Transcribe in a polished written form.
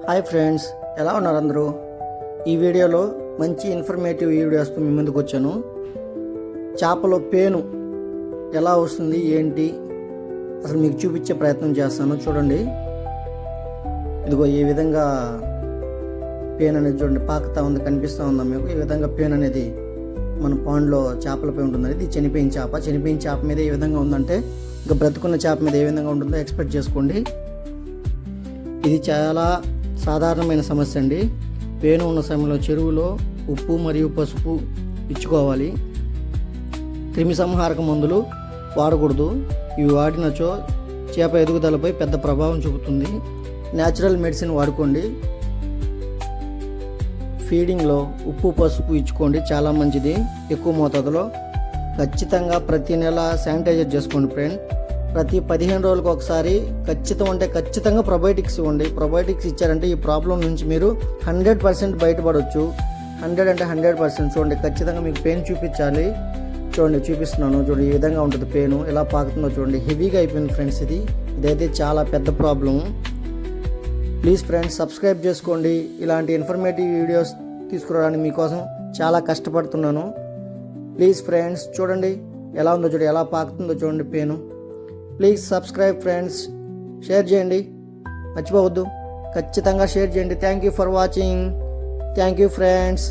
Hi friends, ఎలా ఉన్నారు అందరూ? ఈ వీడియోలో మంచి ఇన్ఫర్మేటివ్ వీడియోస్తో మీ ముందుకు వచ్చాను. చేపలో పేను ఎలా వస్తుంది ఏంటి అసలు మీకు చూపించే ప్రయత్నం చేస్తాను. చూడండి, ఇదిగో ఈ విధంగా పేను అనేది చూడండి పాకుతా ఉంది, కనిపిస్తూ ఉందా మీకు? ఈ విధంగా పేను అనేది మన పాండ్లో చేపలపై ఉంటుందండి. ఇది చనిపోయిన చేప మీద ఏ విధంగా ఉందంటే ఇంకా బ్రతుకున్న చేప మీద ఏ విధంగా ఉంటుందో ఎక్స్పెక్ట్ చేసుకోండి. ఇది చాలా సాధారణమైన సమస్య అండి. పేను ఉన్న సమయంలో చెరువులో ఉప్పు మరియు పసుపు ఇచ్చుకోవాలి. క్రిమి సంహారక మందులు వాడకూడదు. ఇవి వాడినచో చేప ఎదుగుదలపై పెద్ద ప్రభావం చూపుతుంది. న్యాచురల్ మెడిసిన్ వాడుకోండి. ఫీడింగ్లో ఉప్పు పసుపు ఇచ్చుకోండి, చాలా మంచిది. ఎక్కువ మోతాదులో ఖచ్చితంగా ప్రతి నెల శానిటైజర్ చేసుకోండి ఫ్రెండ్. ప్రతి 15 రోజులకు ఒకసారి ఖచ్చితంగా ప్రొబయోటిక్స్ ఇవ్వండి. ప్రొబయోటిక్స్ ఇచ్చారంటే ఈ ప్రాబ్లం నుంచి మీరు 100% బయటపడవచ్చు. 100% చూడండి, ఖచ్చితంగా మీకు పెయిన్ చూపించాలి. చూడండి, చూపిస్తున్నాను. చూడండి, ఈ విధంగా ఉంటుంది పెయిన్, ఎలా పాకుతుందో చూడండి. హెవీగా అయిపోయింది ఫ్రెండ్స్. ఇదైతే చాలా పెద్ద ప్రాబ్లము. ప్లీజ్ ఫ్రెండ్స్, సబ్స్క్రైబ్ చేసుకోండి. ఇలాంటి ఇన్ఫర్మేటివ్ వీడియోస్ తీసుకురావడానికి మీకోసం చాలా కష్టపడుతున్నాను. ప్లీజ్ ఫ్రెండ్స్, చూడండి ఎలా ఉందో చూడండి, ఎలా పాకుతుందో చూడండి pain. Please subscribe friends. Share చేయండి, మర్చిపోవద్దు. ఖచ్చితంగా షేర్ చేయండి. Thank you for watching. Thank you friends.